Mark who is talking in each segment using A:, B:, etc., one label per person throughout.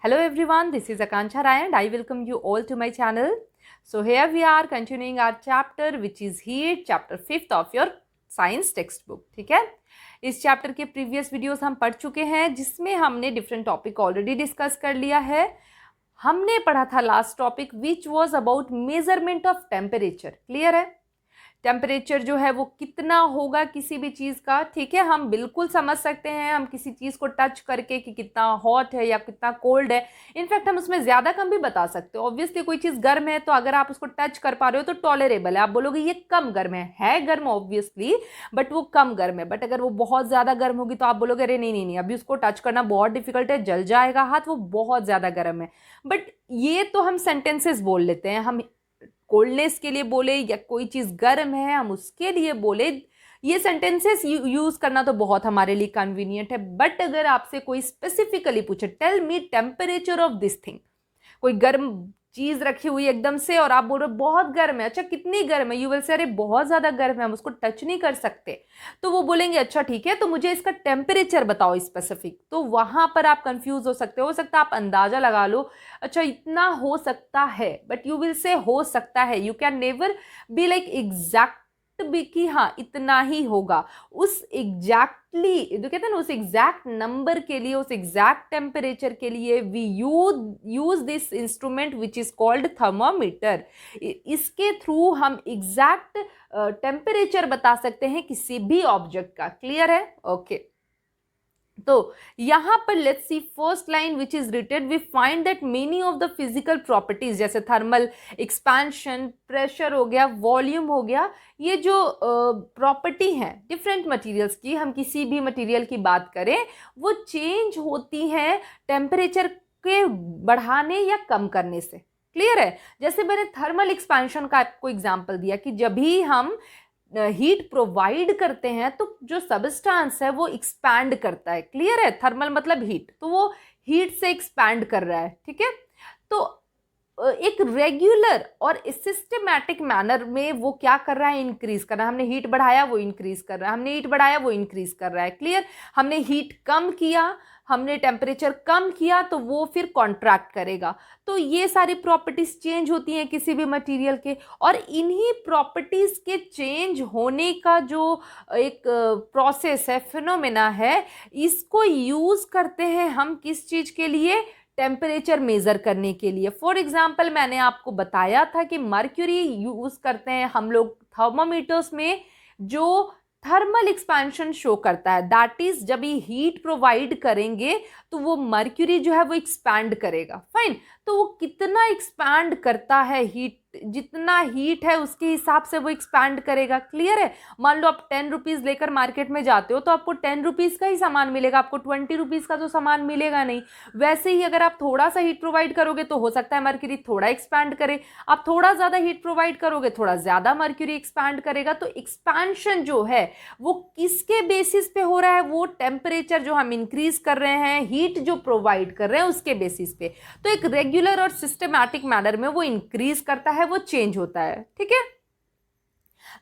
A: Hello everyone, this is Akanksha Rai and I welcome you all to my channel. So here we are continuing our chapter which is heat, chapter 5th of your science textbook. ठीक है, इस chapter के previous videos हम पढ़ चुके हैं जिसमें हमने डिफरेंट टॉपिक ऑलरेडी डिस्कस कर लिया है. हमने पढ़ा था last topic which was about measurement of temperature. Clear है, टेम्परेचर जो है वो कितना होगा किसी भी चीज़ का. ठीक है, हम बिल्कुल समझ सकते हैं हम किसी चीज़ को टच करके कि कितना हॉट है या कितना कोल्ड है. इनफैक्ट हम उसमें ज़्यादा कम भी बता सकते हो. ऑब्वियसली कोई चीज़ गर्म है तो अगर आप उसको टच कर पा रहे हो तो टॉलरेबल है. आप बोलोगे ये कम गर्म है गर्म ऑब्वियसली, बट वो कम गर्म है. बट अगर वो बहुत ज़्यादा गर्म होगी तो आप बोलोगे अरे नहीं नहीं नहीं अभी उसको टच करना बहुत डिफिकल्ट है, जल जाएगा हाथ, वो बहुत ज़्यादा गर्म है. बट ये तो हम सेंटेंसेस बोल लेते हैं. हम कोल्डनेस के लिए बोले या कोई चीज़ गर्म है हम उसके लिए बोले, ये सेंटेंसेस यूज करना तो बहुत हमारे लिए कन्वीनियंट है. बट अगर आपसे कोई स्पेसिफिकली पूछे tell me temperature of this thing, कोई गर्म चीज़ रखी हुई एकदम से और आप बोल रहे हो बहुत गर्म है, अच्छा कितनी गर्म है, यू विल से अरे बहुत ज़्यादा गर्म है हम उसको टच नहीं कर सकते. तो वो बोलेंगे अच्छा ठीक है तो मुझे इसका टेम्परेचर बताओ स्पेसिफिक. तो वहाँ पर आप कंफ्यूज हो सकते हो सकता है आप अंदाज़ा लगा लो अच्छा इतना हो सकता है, बट यू विल से हो सकता है. You can never be like exact भी कि हाँ इतना ही होगा. उस एग्जैक्टली जो कहते हैं ना उस एग्जैक्ट नंबर के लिए, उस एग्जैक्ट टेम्परेचर के लिए we use this instrument which is called thermometer. इसके थ्रू हम एग्जैक्ट टेम्परेचर बता सकते हैं किसी भी ऑब्जेक्ट का. क्लियर है? ओके तो यहां पर let's see first line which is rated we find that many of the physical properties जैसे थर्मल एक्सपेंशन, प्रेशर हो गया, वॉल्यूम हो गया, ये जो प्रॉपर्टी हैं डिफरेंट मटेरियल्स की, हम किसी भी मटेरियल की बात करें वो चेंज होती हैं टेम्परेचर के बढ़ाने या कम करने से. क्लियर है? जैसे मैंने थर्मल एक्सपेंशन का आपको एग्जाम्पल दिया कि जब भी हम हीट प्रोवाइड करते हैं तो जो सबस्टांस है वो एक्सपैंड करता है. क्लियर है? थर्मल मतलब हीट, तो वो हीट से एक्सपैंड कर रहा है. ठीक है, तो एक रेगुलर और सिस्टमैटिक मैनर में वो क्या कर रहा है, इंक्रीज कर रहा है. हमने हीट बढ़ाया वो इंक्रीज कर रहा है, हमने हीट बढ़ाया वो इंक्रीज कर रहा है. क्लियर? हमने हीट कम किया, हमने टेम्परेचर कम किया तो वो फिर कॉन्ट्रैक्ट करेगा. तो ये सारी प्रॉपर्टीज चेंज होती हैं किसी भी मटेरियल के, और इन्हीं प्रॉपर्टीज के चेंज होने का जो एक प्रोसेस है, फिनोमेना है, इसको यूज करते हैं हम किस चीज के लिए, टेम्परेचर मेजर करने के लिए. फॉर एग्जाम्पल मैंने आपको बताया था कि मर्क्यूरी यूज करते हैं हम लोग थर्मोमीटर्स में जो थर्मल एक्सपेंशन शो करता है. दैट इज जब ये हीट प्रोवाइड करेंगे तो वो मर्क्यूरी जो है वो एक्सपैंड करेगा. फाइन, तो वो कितना एक्सपैंड करता है, हीट जितना हीट है उसके हिसाब से वो एक्सपैंड करेगा. क्लियर है? मान लो आप 10 रुपीज़ लेकर मार्केट में जाते हो तो आपको 10 रुपीज़ का ही सामान मिलेगा, आपको 20 रुपीज़ का तो सामान मिलेगा नहीं. वैसे ही अगर आप थोड़ा सा हीट प्रोवाइड करोगे तो हो सकता है मर्क्यूरी थोड़ा एक्सपैंड करे, आप थोड़ा ज़्यादा हीट प्रोवाइड करोगे थोड़ा ज़्यादा मर्क्यूरी एक्सपैंड करेगा. तो एक्सपेंशन जो है वो किसके बेसिस पे हो रहा है, वो टेम्परेचर जो हम इंक्रीज कर रहे हैं, हीट जो प्रोवाइड कर रहे हैं उसके बेसिस पे. तो एक रेगुलर और सिस्टमैटिक मैनर में वो इंक्रीज करता है, वो चेंज होता है. ठीक है,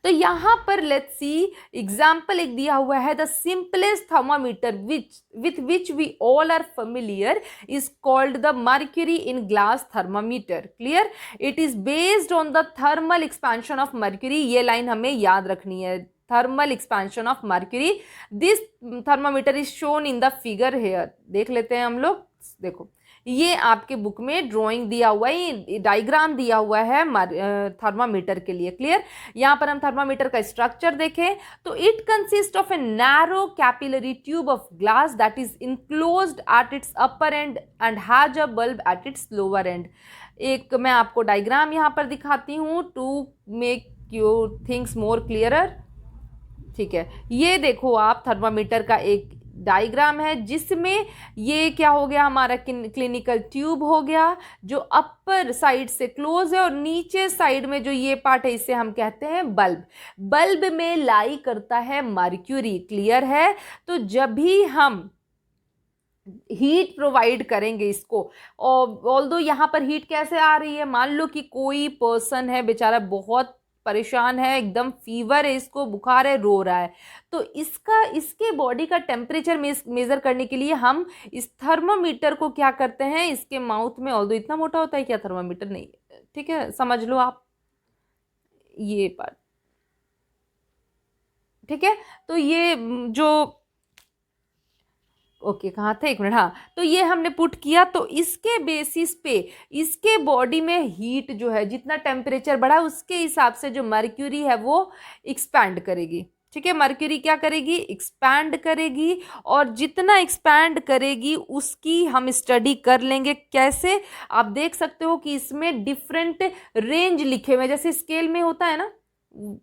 A: तो यहां पर लेट्स सी एग्जांपल एक दिया हुआ है, the simplest thermometer with which we all are familiar is called the mercury in glass thermometer. Clear? It is based on the thermal expansion of mercury. ये लाइन हमें याद रखनी है, thermal expansion of mercury. This thermometer is shown in the figure here. देख लेते हैं हम लोग. देखो ये आपके बुक में ड्राइंग दिया हुआ है, डायग्राम दिया हुआ है थर्मामीटर के लिए. क्लियर? यहाँ पर हम थर्मामीटर का स्ट्रक्चर देखें तो it consist of a narrow capillary tube of glass that is enclosed at its upper end and has a bulb at its lower end. एक मैं आपको डायग्राम यहाँ पर दिखाती हूँ to make your things more clearer. ठीक है, ये देखो आप थर्मामीटर का एक डायग्राम है जिसमें ये क्या हो गया, हमारा क्लिनिकल ट्यूब हो गया जो अपर साइड से क्लोज है और नीचे साइड में जो ये पार्ट है इसे हम कहते हैं बल्ब. बल्ब में लाई करता है मर्क्यूरी. क्लियर है? तो जब भी हम हीट प्रोवाइड करेंगे इसको, और ऑल्दो यहाँ पर हीट कैसे आ रही है, मान लो कि कोई पर्सन है बेचारा बहुत परेशान है, एकदम फीवर है, इसको बुखार है, रो रहा है। तो इसके बॉडी का टेम्परेचर मेजर करने के लिए हम इस थर्मामीटर को क्या करते हैं, इसके माउथ में, ऑल्दो इतना मोटा होता है क्या थर्मामीटर, नहीं, ठीक है, समझ लो आप ये बात, ठीक है। तो ये जो ओके कहाँ थे, एक मिनट, हाँ, तो ये हमने पुट किया, तो इसके बेसिस पे इसके बॉडी में हीट जो है, जितना टेम्परेचर बढ़ा उसके हिसाब से जो मर्क्यूरी है वो एक्सपैंड करेगी, ठीक है। मर्क्यूरी क्या करेगी, एक्सपैंड करेगी, और जितना एक्सपैंड करेगी उसकी हम स्टडी कर लेंगे। कैसे, आप देख सकते हो कि इसमें डिफरेंट रेंज लिखे हुए, जैसे स्केल में होता है ना,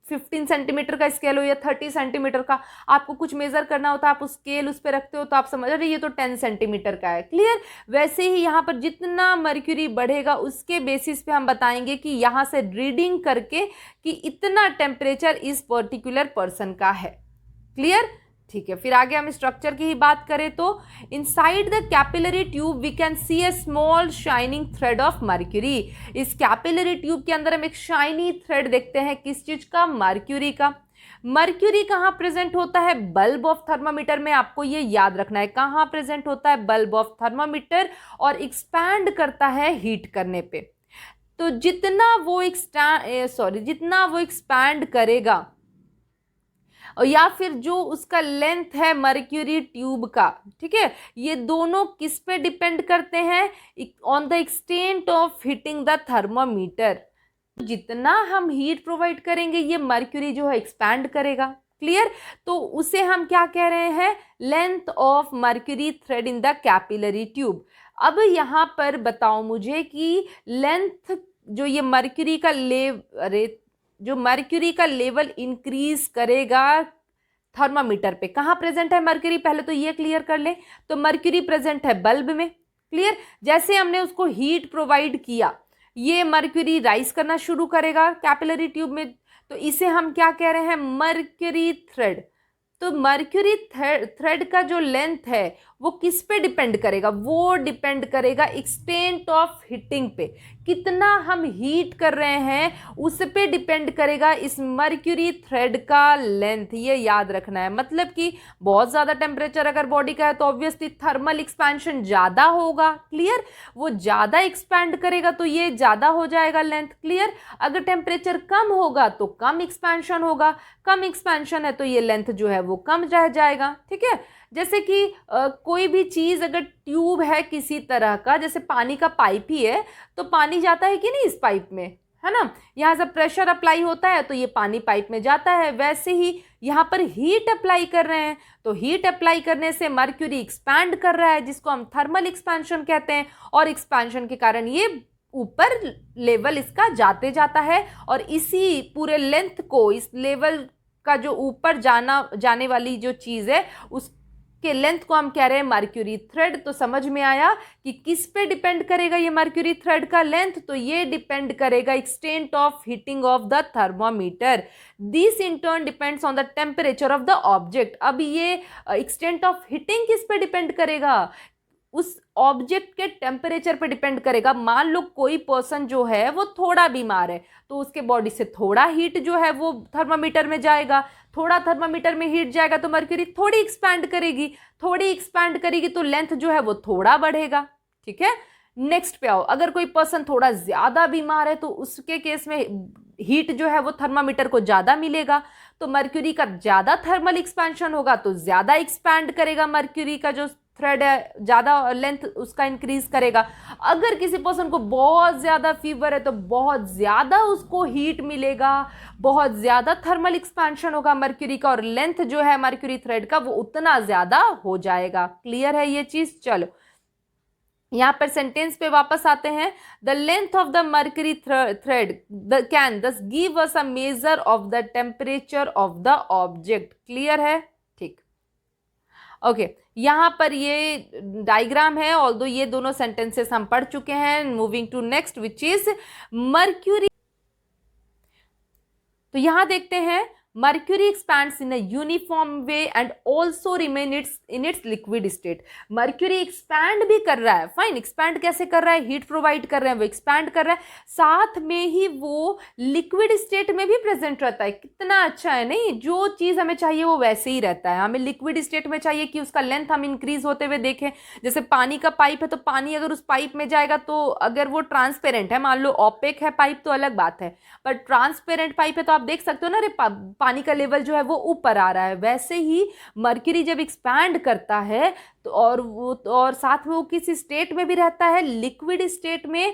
A: 15 सेंटीमीटर का स्केल हो या 30 सेंटीमीटर का, आपको कुछ मेजर करना होता है, आप उस स्केल उस पर रखते हो तो आप समझ रहे ये तो 10 सेंटीमीटर का है, क्लियर। वैसे ही यहाँ पर जितना मर्क्यूरी बढ़ेगा उसके बेसिस पे हम बताएंगे कि यहाँ से रीडिंग करके कि इतना टेम्परेचर इस पर्टिकुलर पर्सन का है, क्लियर, ठीक है। फिर आगे हम स्ट्रक्चर की ही बात करें तो inside the capillary tube we can see a small shining thread of mercury. इस कैपिलरी ट्यूब के अंदर हम एक शाइनी थ्रेड देखते हैं, किस चीज का, मर्क्यूरी का। मर्क्यूरी कहाँ प्रेजेंट होता है, बल्ब ऑफ थर्मामीटर में, आपको ये याद रखना है, कहाँ प्रेजेंट होता है, बल्ब ऑफ थर्मामीटर, और एक्सपैंड करता है हीट करने पे। तो जितना वो एक्सपैंड करेगा, और या फिर जो उसका लेंथ है मर्क्यूरी ट्यूब का, ठीक है, ये दोनों किस पे डिपेंड करते हैं, on the extent of heating the thermometer. जितना हम हीट प्रोवाइड करेंगे ये मर्क्यूरी जो है एक्सपैंड करेगा, क्लियर। तो उसे हम क्या कह रहे हैं, length of mercury thread in the capillary tube. अब यहाँ पर बताओ मुझे कि लेंथ जो ये मर्क्यूरी का जो मर्क्यूरी का लेवल इंक्रीज करेगा थर्मामीटर पे, कहाँ प्रेजेंट है मर्क्यूरी, पहले तो ये क्लियर कर ले। तो मर्क्यूरी प्रेजेंट है बल्ब में, क्लियर। जैसे हमने उसको हीट प्रोवाइड किया, ये मर्क्यूरी राइज करना शुरू करेगा कैपिलरी ट्यूब में, तो इसे हम क्या कह रहे हैं, मर्क्यूरी थ्रेड। तो मर्क्यूरी थ्रेड का जो लेंथ है वो किस पे डिपेंड करेगा, वो डिपेंड करेगा एक्सटेंट ऑफ हीटिंग पे, कितना हम हीट कर रहे हैं उस पे डिपेंड करेगा इस मर्क्यूरी थ्रेड का लेंथ, ये याद रखना है। मतलब कि बहुत ज़्यादा टेम्परेचर अगर बॉडी का है तो ऑब्वियसली थर्मल एक्सपेंशन ज़्यादा होगा, क्लियर, वो ज़्यादा एक्सपैंड करेगा तो ये ज़्यादा हो जाएगा लेंथ, क्लियर। अगर टेम्परेचर कम होगा तो कम एक्सपेंशन होगा, कम एक्सपेंशन है तो ये लेंथ जो है वो कम रह जाएगा, ठीक है। जैसे कि कोई भी चीज़ अगर ट्यूब है किसी तरह का, जैसे पानी का पाइप ही है, तो पानी जाता है कि नहीं इस पाइप में, है ना, यहाँ से प्रेशर अप्लाई होता है तो ये पानी पाइप में जाता है। वैसे ही यहाँ पर हीट अप्लाई कर रहे हैं, तो हीट अप्लाई करने से मर्क्यूरी एक्सपैंड कर रहा है, जिसको हम थर्मल एक्सपेंशन कहते हैं, और एक्सपेंशन के कारण ये ऊपर लेवल इसका जाते जाता है, और इसी पूरे लेंथ को, इस लेवल का जो ऊपर जाने वाली जो चीज़ है उसके लेंथ को हम कह रहे हैं मर्क्यूरी थ्रेड। तो समझ में आया कि किस पे डिपेंड करेगा ये मर्क्यूरी थ्रेड का लेंथ, तो ये डिपेंड करेगा extent of heating of the thermometer. This in turn depends on the temperature of the object. अब ये एक्सटेंट ऑफ हीटिंग किस पे डिपेंड करेगा, उस ऑब्जेक्ट के टेम्परेचर पे डिपेंड करेगा। मान लो कोई पर्सन जो है वो थोड़ा बीमार है तो उसके बॉडी से थोड़ा हीट जो है वो थर्मामीटर में जाएगा, थोड़ा थर्मामीटर में हीट जाएगा तो मर्क्यूरी थोड़ी एक्सपैंड करेगी, थोड़ी एक्सपैंड करेगी तो लेंथ जो है वो थोड़ा बढ़ेगा, ठीक है। नेक्स्ट पे आओ, अगर कोई पर्सन थोड़ा ज्यादा बीमार है तो उसके केस में हीट जो है वो थर्मामीटर को ज्यादा मिलेगा, तो मर्क्यूरी का ज्यादा थर्मल एक्सपेंशन होगा तो ज्यादा एक्सपैंड करेगा, मर्क्यूरी का जो थ्रेड है ज़्यादा लेंथ उसका इंक्रीज करेगा। अगर किसी पर्सन को बहुत ज़्यादा फीवर है तो बहुत ज़्यादा उसको हीट मिलेगा, बहुत ज़्यादा थर्मल एक्सपेंशन होगा मर्क्यूरी का, और लेंथ जो है मर्क्यूरी थ्रेड का वो उतना ज़्यादा हो जाएगा। क्लियर है ये चीज़। चलो यहाँ पर सेंटेंस पे वापस आते हैं। The length of the mercury thread can thus give us a measure of the temperature of the object. Clear है, ठीक, ओके। यहाँ पर ये डायग्राम है, ऑल्दो ये दोनों सेंटेंसेस हम पढ़ चुके हैं। Moving to next which is mercury. तो यहाँ देखते हैं mercury expands in a uniform way and also remain in its liquid state. mercury expand भी कर रहा है, फाइन, expand कैसे कर रहा है, हीट प्रोवाइड कर रहे हैं, वो expand कर रहा है, साथ में ही वो लिक्विड स्टेट में भी प्रेजेंट रहता है। कितना अच्छा है, नहीं, जो चीज हमें चाहिए वो वैसे ही रहता है। हमें लिक्विड स्टेट में चाहिए कि उसका लेंथ हम इंक्रीज होते हुए देखें, जैसे पानी का पाइप है तो पानी अगर उस पाइप में जाएगा तो अगर वो ट्रांसपेरेंट है, मान लो ऑपेक है पाइप तो अलग बात है, पर ट्रांसपेरेंट पाइप है तो आप देख सकते हो ना, अरे पानी का लेवल जो है वो ऊपर आ रहा है। वैसे ही मर्क्यूरी जब एक्सपैंड करता है तो और साथ में वो किस स्टेट में भी रहता है, लिक्विड स्टेट में,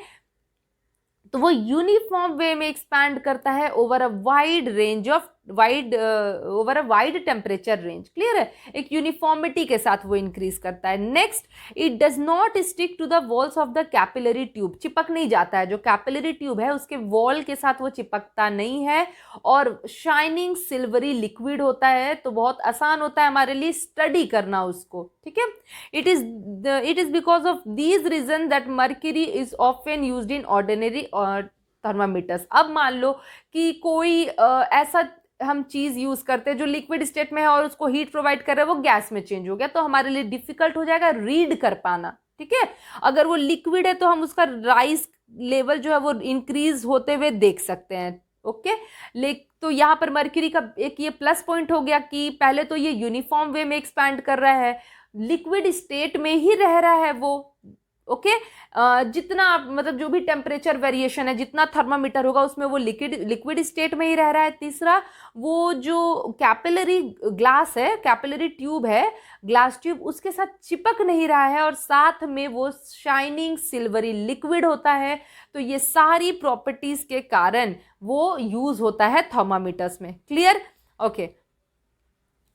A: तो वो यूनिफॉर्म वे में एक्सपैंड करता है over a wide range of over a wide temperature range. Clear है, एक यूनिफॉर्मिटी के साथ वो इंक्रीज करता है। Next, it does not stick to the walls of the capillary tube, चिपक नहीं जाता है, जो कैपिलरी ट्यूब है उसके वॉल के साथ वो चिपकता नहीं है, और शाइनिंग सिल्वरी लिक्विड होता है, तो बहुत आसान होता है हमारे लिए स्टडी करना उसको। ठीक है, it is because of these reason that mercury is often used in ordinary thermometers. अब मान लो कि कोई ऐसा हम चीज यूज करते हैं जो लिक्विड स्टेट में है और उसको हीट प्रोवाइड कर रहे हैं, वो गैस में चेंज हो गया, तो हमारे लिए डिफिकल्ट हो जाएगा रीड कर पाना। ठीक है, अगर वो लिक्विड है तो हम उसका राइस लेवल जो है वो इंक्रीज होते हुए देख सकते हैं। ओके, तो यहाँ पर मर्क्यूरी का एक ये प्लस पॉइंट हो गया कि पहले तो ये यूनिफॉर्म वे में एक्सपैंड कर रहा है, लिक्विड स्टेट में ही रह रहा है वो। ओके, जितना मतलब जो भी टेम्परेचर वेरिएशन है, जितना थर्मामीटर होगा उसमें वो लिक्विड स्टेट में ही रह रहा है। तीसरा, वो जो कैपिलरी ग्लास है, कैपिलरी ट्यूब है, ग्लास ट्यूब, उसके साथ चिपक नहीं रहा है, और साथ में वो शाइनिंग सिल्वरी लिक्विड होता है। तो ये सारी प्रॉपर्टीज के कारण वो यूज होता है थर्मामीटर्स में। Clear? Okay,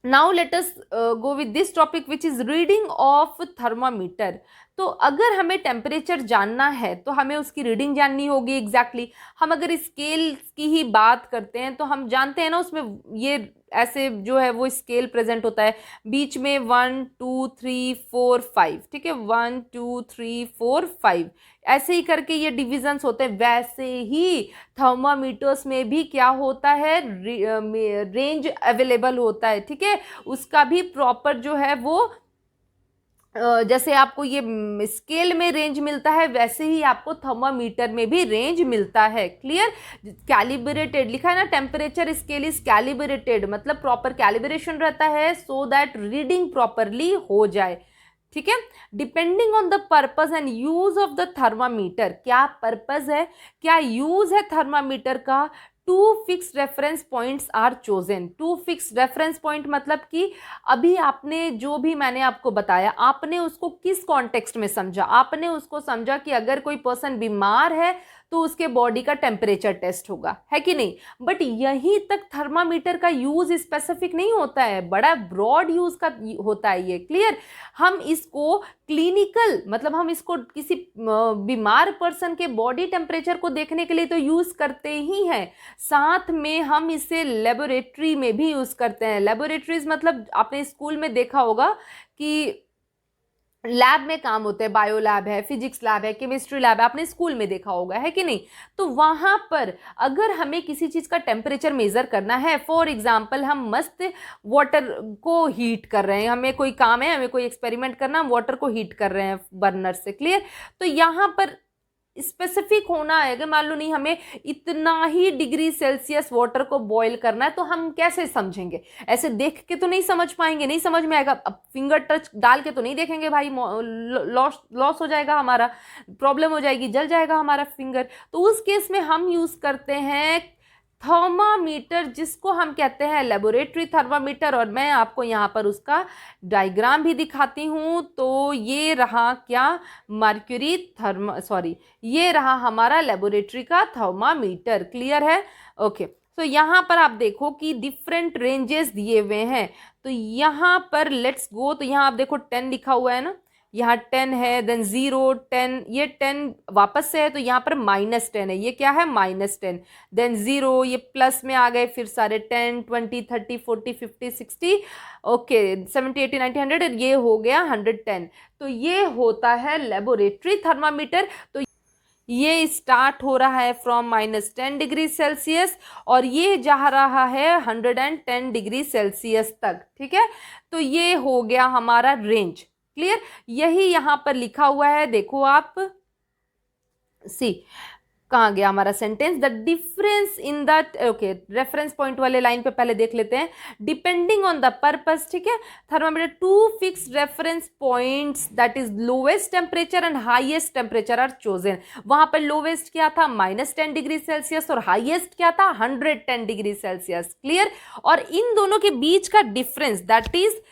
A: now let us go with this topic which is reading of thermometer. तो अगर हमें टेम्परेचर जानना है तो हमें उसकी रीडिंग जाननी होगी। एग्जैक्टली हम अगर स्केल की ही बात करते हैं तो हम जानते हैं ना, उसमें ये ऐसे जो है वो स्केल प्रेजेंट होता है, बीच में 1 2 3 4 5। ठीक है, 1 2 3 4 5 ऐसे ही करके ये डिविजन्स होते हैं। वैसे ही थर्मामीटर्स में भी क्या होता है, रेंज अवेलेबल होता है। ठीक है, उसका भी प्रॉपर जो है वो जैसे आपको ये स्केल में रेंज मिलता है, वैसे ही आपको थर्मामीटर में भी रेंज मिलता है। क्लियर? कैलिब्रेटेड लिखा है ना, टेम्परेचर स्केल इज कैलिब्रेटेड, मतलब प्रॉपर कैलिब्रेशन रहता है सो दैट रीडिंग प्रॉपरली हो जाए। ठीक है, depending on the purpose and use of the thermometer, क्या पर्पज है, क्या यूज है थर्मामीटर का, 2 fix reference points are chosen. 2 fix reference point मतलब कि अभी आपने जो भी मैंने आपको बताया, आपने उसको किस कॉन्टेक्स्ट में समझा, आपने उसको समझा कि अगर कोई पर्सन बीमार है तो उसके बॉडी का टेम्परेचर टेस्ट होगा, है कि नहीं। बट यहीं तक थर्मामीटर का यूज स्पेसिफिक नहीं होता है, बड़ा ब्रॉड यूज का होता है ये। क्लियर? हम इसको क्लिनिकल, मतलब हम इसको किसी बीमार पर्सन के बॉडी टेम्परेचर को देखने के लिए तो यूज करते ही हैं, साथ में हम इसे लेबोरेटरी में भी यूज करते हैं। लेबोरेटरीज मतलब आपने स्कूल में देखा होगा कि लैब में काम होते हैं, बायो लैब है, फिजिक्स लैब है, केमिस्ट्री लैब है, आपने स्कूल में देखा होगा, है कि नहीं। तो वहां पर अगर हमें किसी चीज का टेम्परेचर मेजर करना है, फॉर एग्जांपल हम मस्त वाटर को हीट कर रहे हैं, हमें कोई काम है, हमें कोई एक्सपेरिमेंट करना, हम वाटर को हीट कर रहे हैं बर्नर से। क्लियर? तो यहाँ पर स्पेसिफिक होना है, अगर मान लो नहीं हमें इतना ही डिग्री सेल्सियस वाटर को बॉईल करना है, तो हम कैसे समझेंगे, ऐसे देख के तो नहीं समझ पाएंगे, नहीं समझ में आएगा। अब फिंगर टच डाल के तो नहीं देखेंगे भाई, लॉस हो जाएगा हमारा, प्रॉब्लम हो जाएगी, जल जाएगा हमारा फिंगर। तो उस केस में हम यूज करते हैं थर्मामीटर, जिसको हम कहते हैं लेबोरेटरी थर्मामीटर, और मैं आपको यहाँ पर उसका डायग्राम भी दिखाती हूँ। तो ये रहा क्या, मर्क्यूरी ये रहा हमारा लेबोरेटरी का थर्मामीटर। क्लियर है? ओके, तो यहाँ पर आप देखो कि डिफरेंट रेंजेस दिए हुए हैं। तो यहाँ पर लेट्स गो, तो यहाँ आप देखो 10 लिखा हुआ है ना, यहाँ 10 है, देन 0 10, ये 10 वापस से है, तो यहाँ पर -10 है, ये क्या है -10, देन 0, ये प्लस में आ गए, फिर सारे 10 20 30 40 50 60 ओके 70 80 90 100, ये हो गया 110। तो ये होता है लेबोरेटरी थर्मामीटर। तो ये स्टार्ट हो रहा है फ्रॉम -10 डिग्री सेल्सियस और ये जा रहा है 110 डिग्री सेल्सियस तक, ठीक है। तो ये हो गया हमारा रेंज, क्लियर। यही यहाँ पर लिखा हुआ है, देखो आप, सी कहाँ गया हमारा sentence, the difference in the, okay, reference point वाले लाइन पे पहले देख लेते हैं। डिपेंडिंग ऑन द पर्पस, ठीक है, thermometer two fix reference points that is lowest temperature and highest temperature are chosen. वहां पर लोवेस्ट क्या था, -10 डिग्री सेल्सियस, और हाईएस्ट क्या था, 110 डिग्री सेल्सियस, क्लियर। और इन दोनों के बीच का डिफरेंस दैट इज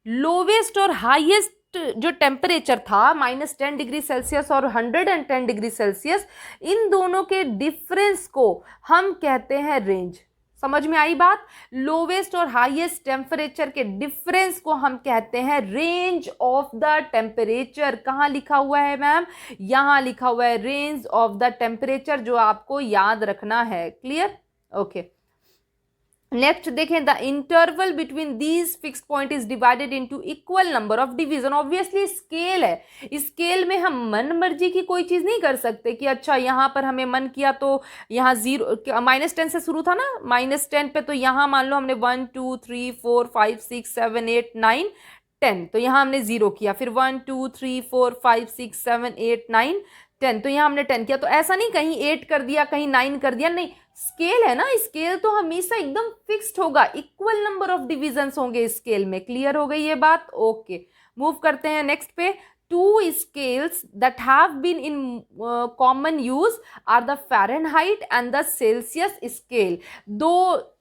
A: लोवेस्ट और हाईएस्ट जो टेम्परेचर था -10 डिग्री सेल्सियस और 110 डिग्री सेल्सियस, इन दोनों के डिफरेंस को हम कहते हैं रेंज। समझ में आई बात? लोवेस्ट और हाईएस्ट टेम्परेचर के डिफरेंस को हम कहते हैं रेंज ऑफ द टेम्परेचर। कहाँ लिखा हुआ है मैम? यहाँ लिखा हुआ है रेंज ऑफ द टेम्परेचर, जो आपको याद रखना है, क्लियर, ओके। नेक्स्ट देखें, the interval between these fix point is divided into equal number of division. Obviously scale है, स्केल में हम मन मर्जी की कोई चीज नहीं कर सकते कि अच्छा यहाँ पर हमें मन किया तो यहाँ 0 -10 से शुरू था ना, -10 पे, तो यहाँ मान लो हमने 1 2 3 4 5 6 7 8 9 10, तो यहाँ हमने 0 किया, फिर 1 2 3 4 5 6 7 8 9 10, तो यहाँ हमने 10 किया। तो ऐसा नहीं कहीं 8 कर दिया, कहीं 9 कर दिया, नहीं, स्केल है ना, स्केल तो हमेशा एकदम फिक्स्ड होगा, इक्वल नंबर ऑफ डिविजन्स होंगे स्केल में। क्लियर हो गई ये बात? ओके, मूव करते हैं नेक्स्ट पे। Two scales that have been in common use are the Fahrenheit and the Celsius scale. दो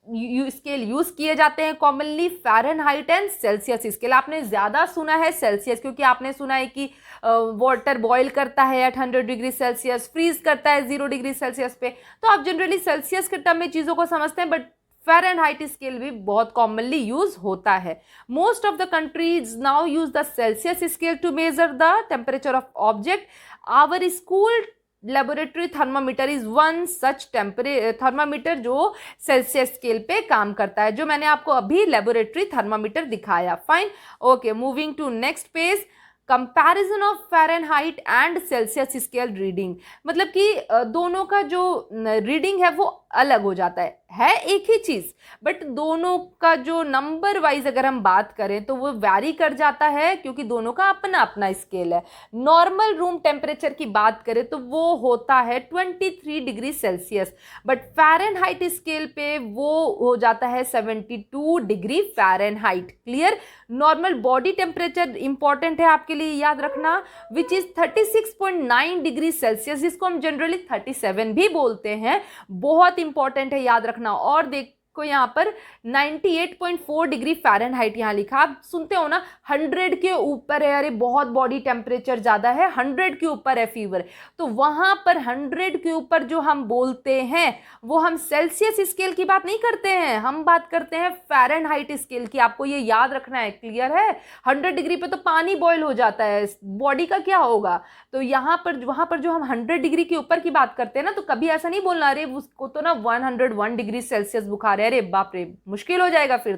A: स्केल यूज किए जाते हैं commonly, Fahrenheit and Celsius scale. आपने ज्यादा सुना है सेल्सियस, क्योंकि आपने सुना है कि वाटर बॉयल करता है एट 100 डिग्री सेल्सियस, फ्रीज करता है 0 डिग्री सेल्सियस पे, तो आप जनरली सेल्सियस के टर्म में चीज़ों को समझते हैं, बट फ़ारेनहाइट स्केल भी बहुत कॉमनली यूज होता है। Most of the countries now use the Celsius scale to measure the temperature of object. Our school laboratory thermometer is one such thermometer जो सेल्सियस स्केल पे काम करता है, जो मैंने आपको अभी लेबोरेटरी थर्मामीटर दिखाया। Fine, okay, moving to next page. Comparison of Fahrenheit and Celsius scale reading, मतलब कि दोनों का जो रीडिंग है वो अलग हो जाता है एक ही चीज़, बट दोनों का जो नंबर वाइज अगर हम बात करें तो वो वैरी कर जाता है, क्योंकि दोनों का अपना अपना स्केल है। नॉर्मल रूम टेम्परेचर की बात करें तो वो होता है 23 degree Celsius, but Fahrenheit scale पे वो हो जाता है 72 degree Fahrenheit. Clear? Normal body temperature important है आपके लिए याद रखना, विच इज 36.9 डिग्री सेल्सियस, जिसको हम जनरली 37 भी बोलते हैं, बहुत इंपॉर्टेंट है याद रखना। और देखो यहाँ पर 98.4 डिग्री फ़ारेनहाइट यहाँ लिखा, आप सुनते हो ना 100 के ऊपर है, अरे बहुत बॉडी टेम्परेचर ज़्यादा है, 100 के ऊपर है फीवर, तो वहाँ पर 100 के ऊपर जो हम बोलते हैं वो हम सेल्सियस स्केल की बात नहीं करते हैं, हम बात करते हैं फ़ारेनहाइट स्केल की। आपको ये याद रखना है, क्लियर है? 100 डिग्री पे तो पानी बॉयल हो जाता है, बॉडी का क्या होगा? तो यहाँ पर वहाँ पर जो हम 100 डिग्री के ऊपर की बात करते हैं ना, तो कभी ऐसा नहीं बोलना अरे उसको तो ना 101 डिग्री सेल्सियस बुखार है, अरे बाप रे मुश्किल हो जाएगा फिर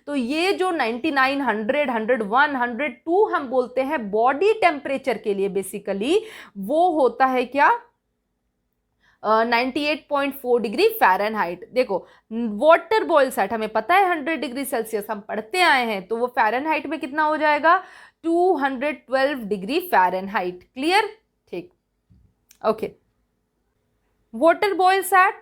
A: तो ये जो 99, 100, 101, 102 हम बोलते हैं बॉडी टेम्परेचर के लिए, बेसिकली वो होता है क्या, 98.4 डिग्री फ़ारेनहाइट। देखो वाटर बॉयल सेट हमें पता है 100 डिग्री सेल्सियस हम पढ़ते आए हैं, तो वो फ़ारेनहाइट में कितना हो जाएगा, 212 डिग्री फ़ारेनहाइट। क्लियर? ठीक, okay. Water boils at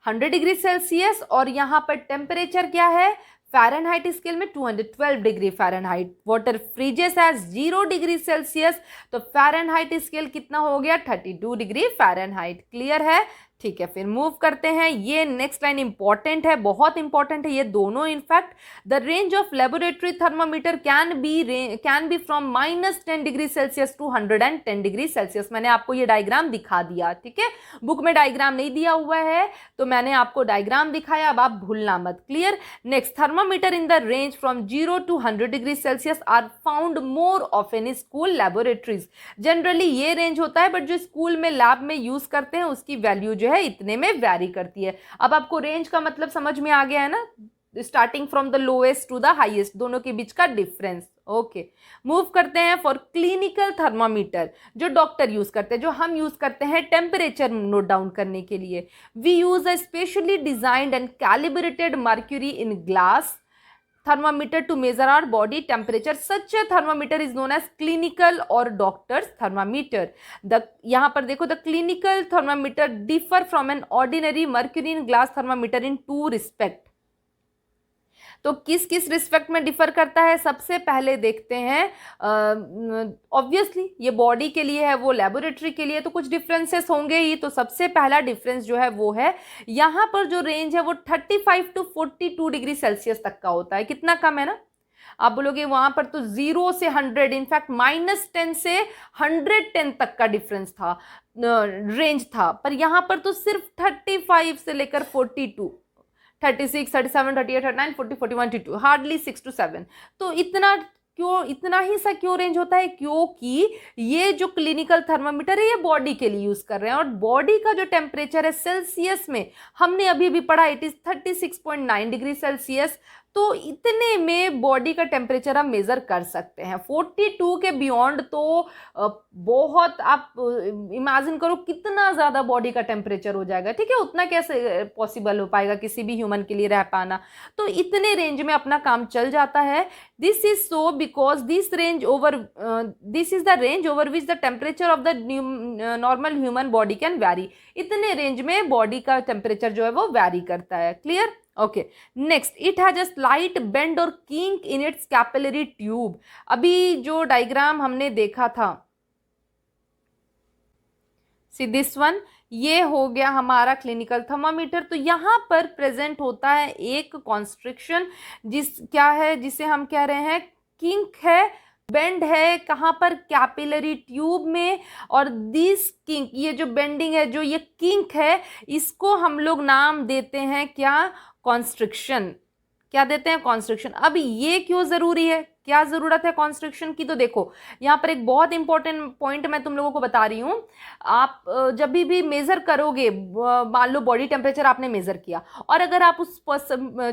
A: 100 degree Celsius और यहाँ पर टेम्परेचर क्या है फ़ारेनहाइट स्केल में 212 degree Fahrenheit. Water freezes as 0 degree Celsius, तो फ़ारेनहाइट स्केल कितना हो गया, 32 डिग्री फ़ारेनहाइट। क्लियर है? ठीक है, फिर मूव करते हैं। ये नेक्स्ट लाइन इंपॉर्टेंट है, बहुत इंपॉर्टेंट है ये दोनों। In fact the range of laboratory thermometer can be from -10 degree Celsius to 110 degree Celsius. मैंने आपको ये डायग्राम दिखा दिया, ठीक है, बुक में डायग्राम नहीं दिया हुआ है तो मैंने आपको डायग्राम दिखाया, अब आप भूलना मत। Clear? Next, thermometer in the range from 0 to 100 degree Celsius are found more often in school laboratories. Generally ये रेंज होता है, बट जो स्कूल में लैब में यूज करते हैं उसकी वैल्यू जो है इतने में वैरी करती है। अब आपको रेंज का मतलब समझ में आ गया है ना? Starting from the lowest to the highest, दोनों के बीच का डिफरेंस। ओके, मूव करते हैं फॉर क्लिनिकल थर्मामीटर, जो डॉक्टर यूज करते हैं, जो हम यूज करते हैं टेम्परेचर नोट डाउन करने के लिए। We use a specially designed and calibrated mercury in glass thermometer to measure our body temperature. Such a thermometer is known as clinical or doctor's thermometer. यहाँ पर देखो, the clinical thermometer differ from an ordinary mercury in glass thermometer in two respect. तो किस किस respect में differ करता है, सबसे पहले देखते हैं। ऑब्वियसली ये बॉडी के लिए है, वो लेबोरेटरी के लिए, तो कुछ डिफरेंसेस होंगे ही। तो सबसे पहला डिफरेंस जो है वो है, यहाँ पर जो रेंज है वो 35 टू 42 डिग्री सेल्सियस तक का होता है। कितना कम है ना। आप बोलोगे वहां पर तो 0 से 100, इनफैक्ट -10 से 110 तक का डिफरेंस था, रेंज था, पर यहाँ पर तो सिर्फ 35 से लेकर 42, 36, 37, 38, 39, 40, 41, 42, हार्डली 6 to 7। तो इतना क्यों, इतना ही सा क्यों रेंज होता है? क्योंकि ये जो क्लिनिकल थर्मामीटर है ये बॉडी के लिए यूज कर रहे हैं, और बॉडी का जो टेम्परेचर है सेल्सियस में, हमने अभी भी पढ़ा, इट इज 36.9 डिग्री सेल्सियस। तो इतने में बॉडी का टेम्परेचर हम मेजर कर सकते हैं। 42 के बियॉन्ड तो बहुत, आप इमेजिन करो कितना ज्यादा बॉडी का टेम्परेचर हो जाएगा, ठीक है। उतना कैसे पॉसिबल हो पाएगा किसी भी ह्यूमन के लिए रह पाना। तो इतने रेंज में अपना काम चल जाता है। This is so because this is the range over which the temperature of the normal human body can vary. इतने रेंज में बॉडी का टेम्परेचर जो है वो वैरी करता है। Clear? Okay, next, it has a slight bend or kink in its capillary tube. अभी जो डायग्राम हमने देखा था, सी दिस वन, ये हो गया हमारा क्लिनिकल थर्मामीटर। तो यहाँ पर प्रेजेंट होता है एक कॉन्स्ट्रिक्शन, क्या है, जिसे हम कह रहे हैं किंक है, बेंड है, कहाँ पर? कैपिलरी ट्यूब में। और दिस किंक, ये जो बेंडिंग है, जो ये किंक है, इसको हम लोग नाम देते हैं क्या? कॉन्स्ट्रिक्शन। क्या देते हैं? कॉन्स्ट्रिक्शन। अब ये क्यों जरूरी है, क्या जरूरत है कॉन्स्ट्रिक्शन की? तो देखो, यहाँ पर एक बहुत इंपॉर्टेंट पॉइंट मैं तुम लोगों को बता रही हूँ। आप जब भी मेजर करोगे, मान लो बॉडी टेम्परेचर आपने मेजर किया, और अगर आप उस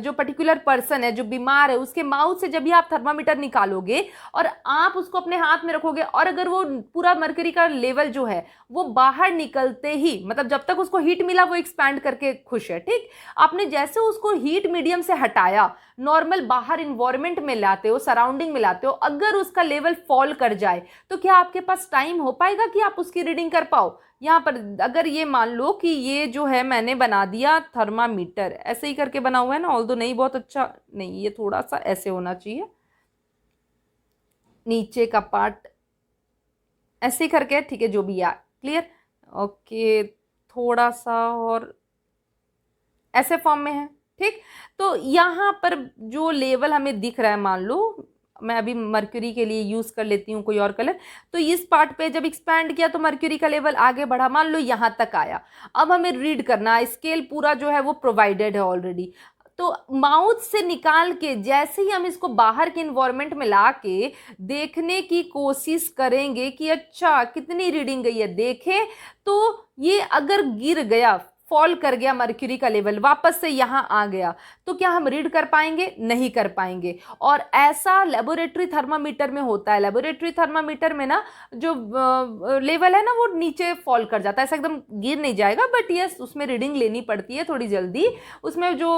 A: जो पर्टिकुलर पर्सन है जो बीमार है, उसके माउथ से जब भी आप थर्मामीटर निकालोगे और आप उसको अपने हाथ में रखोगे, और अगर वो पूरा मर्करी का लेवल जो है वो बाहर निकलते ही, मतलब जब तक उसको हीट मिला वो एक्सपैंड करके खुश है, ठीक। आपने जैसे उसको हीट मीडियम से हटाया, नॉर्मल बाहर इन्वायरमेंट में लाते हो, सराउंडिंग में लाते हो, अगर उसका लेवल फॉल कर जाए तो क्या आपके पास टाइम हो पाएगा कि आप उसकी रीडिंग कर पाओ? यहाँ पर अगर ये मान लो कि ये जो है मैंने बना दिया थर्मामीटर, ऐसे ही करके बना हुआ है ना, ऑल्दो नहीं बहुत अच्छा नहीं, ये थोड़ा सा ऐसे होना चाहिए, नीचे का पार्ट ऐसे ही करके, ठीक है, जो भी यार, क्लियर? ओके, थोड़ा सा और ऐसे फॉर्म में है, ठीक। तो यहाँ पर जो लेवल हमें दिख रहा है, मान लो मैं अभी मर्क्यूरी के लिए यूज कर लेती हूँ कोई और कलर, तो इस पार्ट पे जब एक्सपैंड किया तो मर्क्यूरी का लेवल आगे बढ़ा, मान लो यहाँ तक आया। अब हमें रीड करना, स्केल पूरा जो है वो प्रोवाइडेड है ऑलरेडी। तो माउथ से निकाल के जैसे ही हम इसको बाहर के इन्वायरमेंट में ला के देखने की कोशिश करेंगे कि अच्छा कितनी रीडिंग गई है, देखें तो ये अगर गिर गया, फॉल कर गया मर्क्यूरी का लेवल, वापस से यहाँ आ गया, तो क्या हम रीड कर पाएंगे? नहीं कर पाएंगे। और ऐसा लेबोरेटरी थर्मामीटर में होता है। लेबोरेटरी थर्मामीटर में ना जो लेवल है ना वो नीचे फॉल कर जाता है, ऐसा एकदम गिर नहीं जाएगा, बट यस उसमें रीडिंग लेनी पड़ती है थोड़ी जल्दी। उसमें जो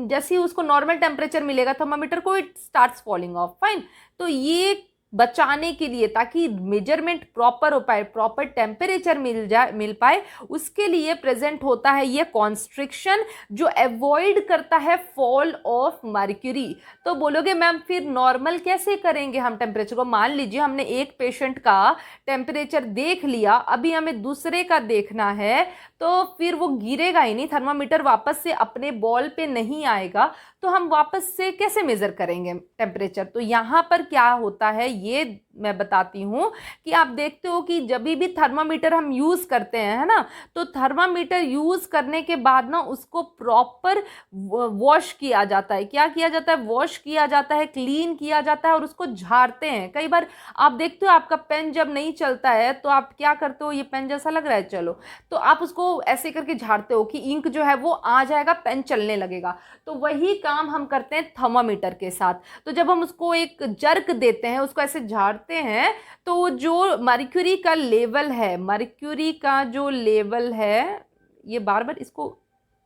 A: जैसे ही उसको नॉर्मल टेम्परेचर मिलेगा थर्मामीटर को, it starts falling of, fine. तो ये बचाने के लिए, ताकि मेजरमेंट प्रॉपर हो पाए, प्रॉपर टेम्परेचर मिल पाए, उसके लिए प्रेजेंट होता है ये कॉन्स्ट्रिक्शन, जो अवॉइड करता है फॉल ऑफ मर्क्यूरी। तो बोलोगे मैम फिर नॉर्मल कैसे करेंगे हम टेम्परेचर को? मान लीजिए हमने एक पेशेंट का टेम्परेचर देख लिया, अभी हमें दूसरे का देखना है, तो फिर वो गिरेगा ही नहीं, थर्मामीटर वापस से अपने बॉल पे नहीं आएगा, तो हम वापस से कैसे मेजर करेंगे टेम्परेचर? तो यहाँ पर क्या होता है, ये मैं बताती हूँ कि आप देखते हो कि जब भी थर्मामीटर हम यूज़ करते हैं, है ना, तो थर्मामीटर यूज़ करने के बाद ना उसको प्रॉपर वॉश किया जाता है। क्या किया जाता है? वॉश किया जाता है, क्लीन किया जाता है और उसको झाड़ते हैं। कई बार आप देखते हो आपका पेन जब नहीं चलता है तो आप क्या करते हो, ये पेन जैसा लग रहा है, चलो, तो आप उसको ऐसे करके झाड़ते हो कि इंक जो है वो आ जाएगा, पेन चलने लगेगा। तो वही काम हम करते हैं थर्मामीटर के साथ। तो जब हम उसको एक जर्क देते हैं, उसको ऐसे झाड़ते हैं, तो जो मर्क्यूरी का लेवल है, मर्क्यूरी का जो लेवल है, ये बार बार इसको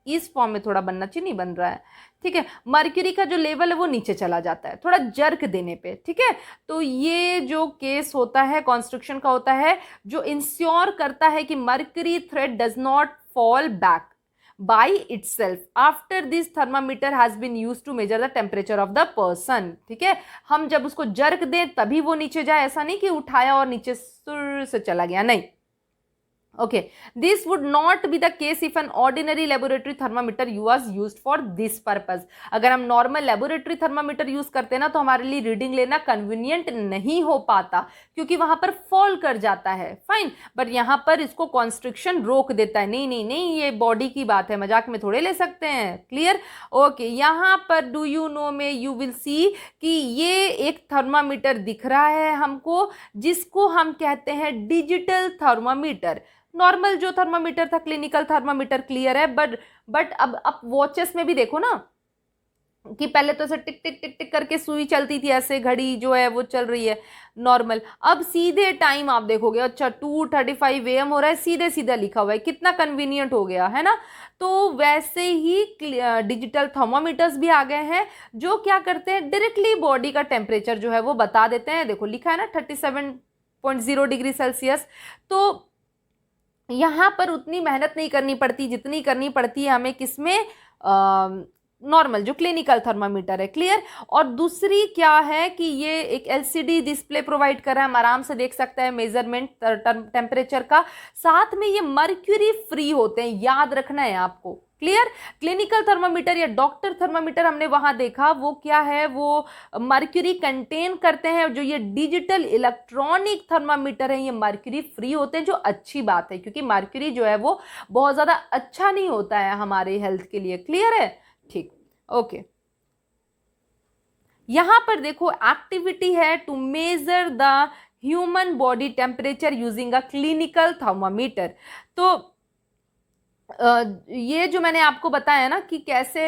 A: इस फॉर्म में थोड़ा बनना चाहिए, नहीं बन रहा है, ठीक है, मर्क्यूरी का जो लेवल है वो नीचे चला जाता है थोड़ा जर्क देने पे, ठीक है। तो ये जो केस होता है कॉन्स्ट्रक्शन का होता है, जो इंश्योर करता है कि mercury thread does not fall back by itself after this thermometer has been used to measure the temperature of the person, ठीक है। हम जब उसको जर्क दें तभी वो नीचे जाए, ऐसा नहीं कि उठाया और नीचे सुर से चला गया, नहीं। Okay, this would not be the case if an ordinary laboratory thermometer was used for this purpose. अगर हम नॉर्मल लेबोरेटरी थर्मामीटर यूज करते हैं ना तो हमारे लिए रीडिंग लेना कन्वीनियंट नहीं हो पाता, क्योंकि वहां पर फॉल कर जाता है, फाइन। बट यहां पर इसको कॉन्स्ट्रिक्शन रोक देता है, नहीं नहीं नहीं, ये बॉडी की बात है, मजाक में थोड़े ले सकते हैं, क्लियर। ओके, यहां पर डू यू नो में यू विल सी कि ये एक थर्मामीटर दिख रहा है हमको, जिसको हम कहते हैं डिजिटल थर्मामीटर। नॉर्मल जो थर्मामीटर था, क्लिनिकल थर्मामीटर, क्लियर है। बट अब वॉचेस में भी देखो ना कि पहले तो ऐसे टिक टिक टिक टिक करके सुई चलती थी, ऐसे घड़ी जो है वो चल रही है नॉर्मल। अब सीधे टाइम आप देखोगे, अच्छा 2:35 AM हो रहा है, सीधे सीधा लिखा हुआ है, कितना कन्वीनियंट हो गया है ना। तो वैसे ही डिजिटल थर्मामीटर्स भी आ गए हैं जो क्या करते हैं, डायरेक्टली बॉडी का टेम्परेचर जो है वो बता देते हैं। देखो लिखा है ना 37.0 डिग्री सेल्सियस। तो यहाँ पर उतनी मेहनत नहीं करनी पड़ती जितनी करनी पड़ती है हमें किसमें, नॉर्मल जो क्लिनिकल थर्मामीटर है, क्लियर। और दूसरी क्या है कि ये एक LCD डिस्प्ले प्रोवाइड कर रहा है, हम आराम से देख सकते हैं मेजरमेंट टेम्परेचर का। साथ में ये मर्क्यूरी फ्री होते हैं, याद रखना है आपको, क्लियर। क्लिनिकल थर्मामीटर या डॉक्टर थर्मामीटर हमने वहां देखा, वो क्या है, वो मर्क्यूरी कंटेन करते हैं। जो ये डिजिटल इलेक्ट्रॉनिक थर्मामीटर है ये मर्क्यूरी फ्री होते हैं, जो अच्छी बात है, क्योंकि मर्क्यूरी जो है वो बहुत ज्यादा अच्छा नहीं होता है हमारे हेल्थ के लिए, क्लियर है, ठीक। ओके, यहां पर देखो एक्टिविटी है to measure the human body temperature using a clinical thermometer. तो ये जो मैंने आपको बताया ना कि कैसे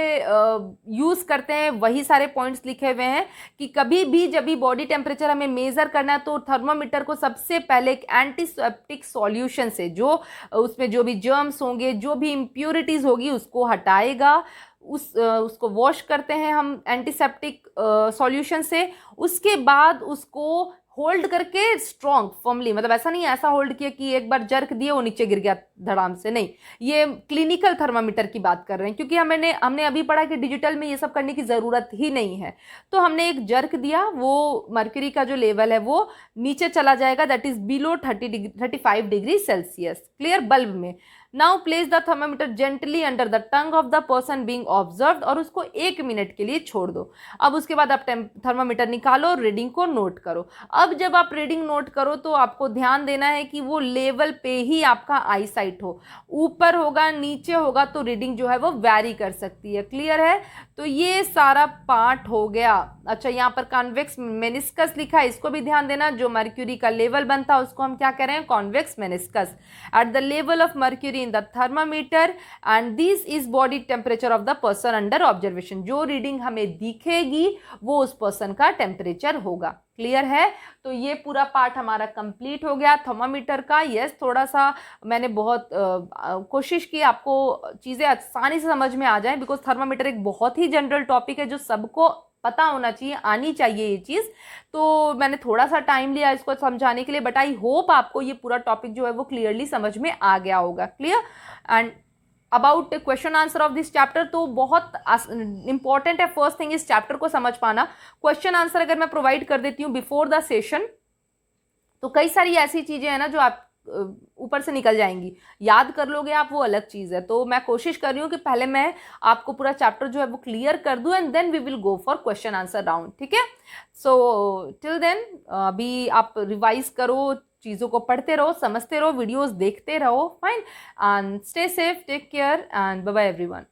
A: यूज करते हैं, वही सारे पॉइंट्स लिखे हुए हैं कि कभी भी जब भी बॉडी टेम्परेचर हमें मेजर करना है तो थर्मामीटर को सबसे पहले एक एंटीसेप्टिक सॉल्यूशन से, जो उसमें जो भी जर्म्स होंगे, जो भी इम्प्योरिटीज होगी उसको हटाएगा। उसको वॉश करते हैं हम एंटीसेप्टिक सॉल्यूशन से। उसके बाद उसको होल्ड करके स्ट्रॉन्ग फर्मली, मतलब ऐसा नहीं ऐसा होल्ड किया कि एक बार जर्क दिए वो नीचे गिर गया धड़ाम से, नहीं, ये क्लिनिकल थर्मामीटर की बात कर रहे हैं, क्योंकि हमने अभी पढ़ा कि डिजिटल में ये सब करने की ज़रूरत ही नहीं है। तो हमने एक जर्क दिया, वो मर्क्यूरी का जो लेवल है वो नीचे चला जाएगा, that is below 35 degree celsius, clear, bulb में। Now place the thermometer gently under the tongue of the person being observed, और उसको 1 मिनट के लिए छोड़ दो। अब उसके बाद आप थर्मामीटर निकालो और रीडिंग को नोट करो। अब जब आप रीडिंग नोट करो तो आपको ध्यान देना है कि वो लेवल पे ही आपका आई साइट हो, ऊपर होगा नीचे होगा तो रीडिंग जो है वो वैरी कर सकती है, क्लियर है। तो ये सारा पार्ट हो गया। अच्छा, यहाँ पर कॉन्वेक्स मेनिस्कस लिखा है, इसको भी ध्यान देना। जो मर्क्यूरी का लेवल बनता है उसको हम क्या कह रहे हैं, convex meniscus at the level of mercury in the thermometer, and this is body temperature of the person under observation. जो रीडिंग हमें दिखेगी वो उस पर्सन का टेम्परेचर होगा, क्लियर है। तो ये पूरा पार्ट हमारा कंप्लीट हो गया थर्मामीटर का। यस, थोड़ा सा मैंने बहुत कोशिश की आपको चीज़ें आसानी से समझ में आ जाएं, बिकॉज थर्मामीटर एक बहुत ही जनरल टॉपिक है जो सबको पता होना चाहिए, आनी चाहिए ये चीज़। तो मैंने थोड़ा सा टाइम लिया इसको समझाने के लिए, बट आई होप आपको ये पूरा टॉपिक जो है वो क्लियरली समझ में आ गया होगा, clear. And about question answer of this chapter, तो बहुत इंपॉर्टेंट है। फर्स्ट थिंग इस चैप्टर को समझ पाना। क्वेश्चन आंसर अगर मैं प्रोवाइड कर देती हूँ बिफोर द सेशन, तो कई सारी ऐसी चीजें हैं ना जो आप ऊपर से निकल जाएंगी। याद कर लोगे आप, वो अलग चीज़ है। तो मैं कोशिश कर रही हूँ कि पहले मैं आपको पूरा चैप्टर जो है वो क्लियर कर दूँ, and then we will go for question answer round, ठीक है। सो टिल देन अभी आप रिवाइज करो, चीज़ों को पढ़ते रहो, समझते रहो, वीडियोस देखते रहो, fine, and stay safe, take care, and bye bye everyone.